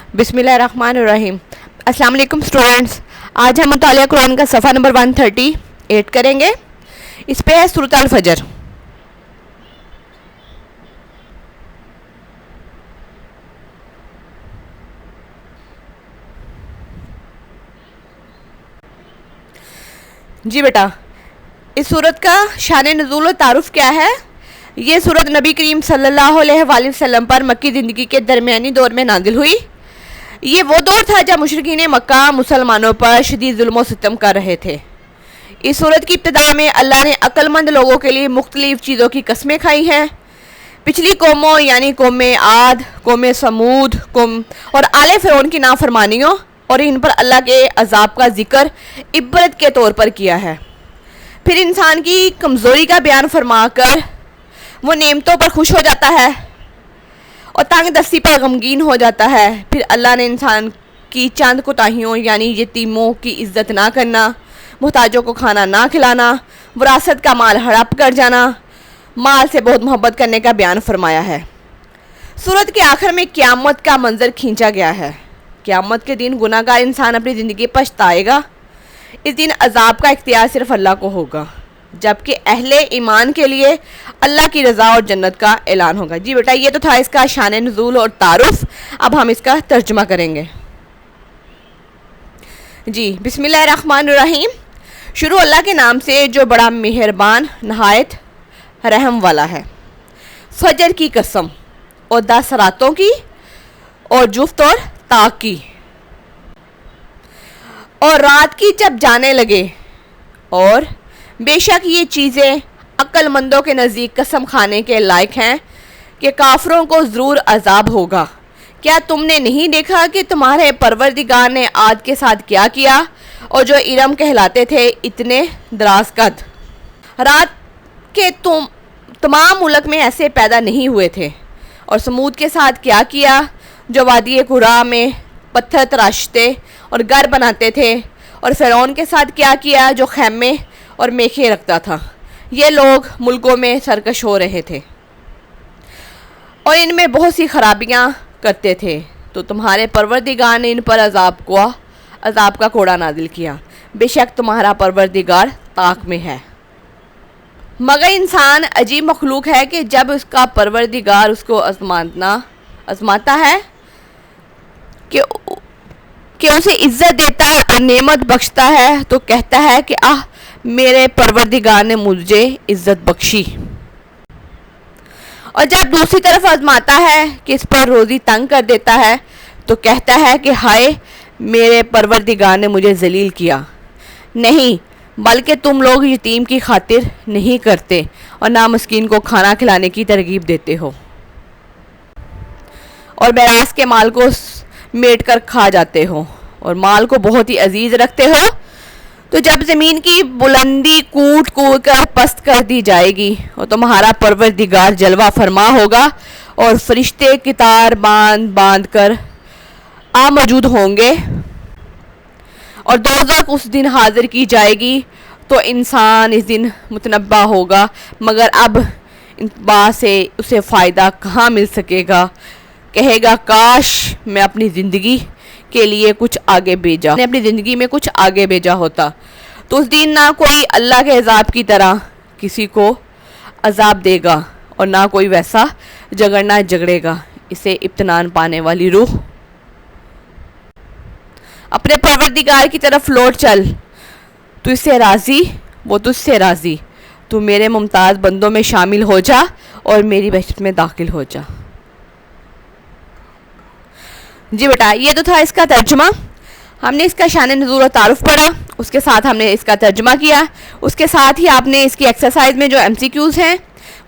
बिस्मिल्लाहिर्रहमानिर्रहीम। अस्सलाम वालेकुम स्टूडेंट्स। आज हम मुतालिया कुरान का सफ़ा नंबर 138 करेंगे। इस पे है सूरत अल फजर। जी बेटा, इस सूरत का शान नुज़ूल और तारुफ क्या है? ये सूरत नबी करीम सल्लल्लाहु अलैहि वसल्लम पर मक्की ज़िंदगी के दरमियानी दौर में नाज़िल हुई। ये वो दौर था जब मुशरिकीन मक्का मुसलमानों पर शदीद जुल्म सितम कर रहे थे। इस सूरत की इब्तिदा में अल्लाह ने अक्लमंद लोगों के लिए मुख्तलिफ चीज़ों की कस्में खाई हैं। पिछली कौमों यानी कौम आद, कौम समूद, कौम और आले फ़िरौन की नाफरमानियों और इन पर अल्लाह के अजाब का जिक्र इबरत के तौर पर किया है। फिर इंसान की कमज़ोरी का बयान फरमाकर वो नेमतों पर खुश हो जाता है और तंग दस्ती पर गमगीन हो जाता है। फिर अल्लाह ने इंसान की चंद कोताहियों यानी यतीमों की इज्जत ना करना, मुहताजों को खाना ना खिलाना, विरासत का माल हड़प कर जाना, माल से बहुत मोहब्बत करने का बयान फरमाया है। सूरत के आखिर में क़यामत का मंजर खींचा गया है। क़यामत के दिन गुनाहगार इंसान अपनी ज़िंदगी पछताएगा। इस दिन अजाब का इख्तियार सिर्फ अल्लाह को होगा, जबकि अहले ईमान के लिए अल्लाह की रज़ा और जन्नत का ऐलान होगा। जी बेटा, ये तो था इसका शान नुज़ूल और तारुफ। अब हम इसका तर्जुमा करेंगे। जी, बिस्मिल्लाहिर्रहमानिर्रहीम। शुरू अल्लाह के नाम से जो बड़ा मेहरबान नहायत रहम वाला है। फजर की कसम और 10 रातों की और जुफ्त और ताक की और रात की जब जाने लगे, और बेशक ये चीज़ें अक्लमंदों के नज़दीक कसम खाने के लायक हैं कि काफिरों को ज़रूर अजाब होगा। क्या तुमने नहीं देखा कि तुम्हारे परवरदिगार ने आद के साथ क्या किया, और जो इरम कहलाते थे इतने दराज कद। रात के तमाम मुल्क में ऐसे पैदा नहीं हुए थे। और समूद के साथ क्या किया, जो वादी कुरा में पत्थर तराशते और घर बनाते थे। और फ़िरौन के साथ क्या किया, जो खैमे और मेखे रखता था। ये लोग मुल्कों में सरकश हो रहे थे और इनमें बहुत सी खराबियाँ करते थे, तो तुम्हारे परवरदिगार ने इन पर अजाब का कोड़ा नाजिल किया। बेशक तुम्हारा परवरदिगार ताक में है। मगर इंसान अजीब मखलूक है कि जब उसका परवरदिगार उसको आजमाता है कि उसे इज्जत देता है और नेमत बख्शता है, तो कहता है कि मेरे परवरदिगार ने मुझे इज्जत बख्शी। और जब दूसरी तरफ आजमाता है कि इस पर रोज़ी तंग कर देता है, तो कहता है कि हाय मेरे परवरदिगार ने मुझे जलील किया। नहीं, बल्कि तुम लोग यतीम की खातिर नहीं करते और ना मस्कीन को खाना खिलाने की तरगीब देते हो, और बैरास के माल को मेट कर खा जाते हो और माल को बहुत ही अजीज रखते हो। तो जब ज़मीन की बुलंदी कूट कूट कर पस्त कर दी जाएगी और तुम्हारा परवरदिगार जलवा फरमा होगा और फरिश्ते कितार बांध बांध कर मौजूद होंगे और दोज़ख उस दिन हाजिर की जाएगी, तो इंसान इस दिन मुतनब्बा होगा। मगर अब इन बात से उसे फ़ायदा कहाँ मिल सकेगा। कहेगा काश मैं अपनी ज़िंदगी के लिए कुछ आगे भेजा, मैंने अपनी ज़िंदगी में कुछ आगे भेजा होता। तो उस दिन ना कोई अल्लाह के अजाब की तरह किसी को अजाब देगा और ना कोई वैसा झगड़ना झगड़ेगा। इसे इत्मीनान पाने वाली रूह अपने परवरदिगार की तरफ लौट चल। तू इससे राज़ी, वो तुझसे राज़ी। तू मेरे मुमताज़ बंदों में शामिल हो जा और मेरी बहशत में दाखिल हो जा। जी बेटा, ये तो था इसका तर्जुमा। हमने इसका शान नुज़ूल और तारुफ पढ़ा, उसके साथ हमने इसका तर्जुमा किया। उसके साथ ही आपने इसकी एक्सरसाइज में जो MCQs हैं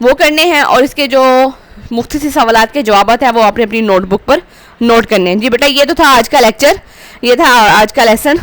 वो करने हैं, और इसके जो मुख्तसर सवालात के जवाब हैं वो आपने अपनी नोटबुक पर नोट करने हैं। जी बेटा, ये तो था आज का लेक्चर, ये था आज का लेसन।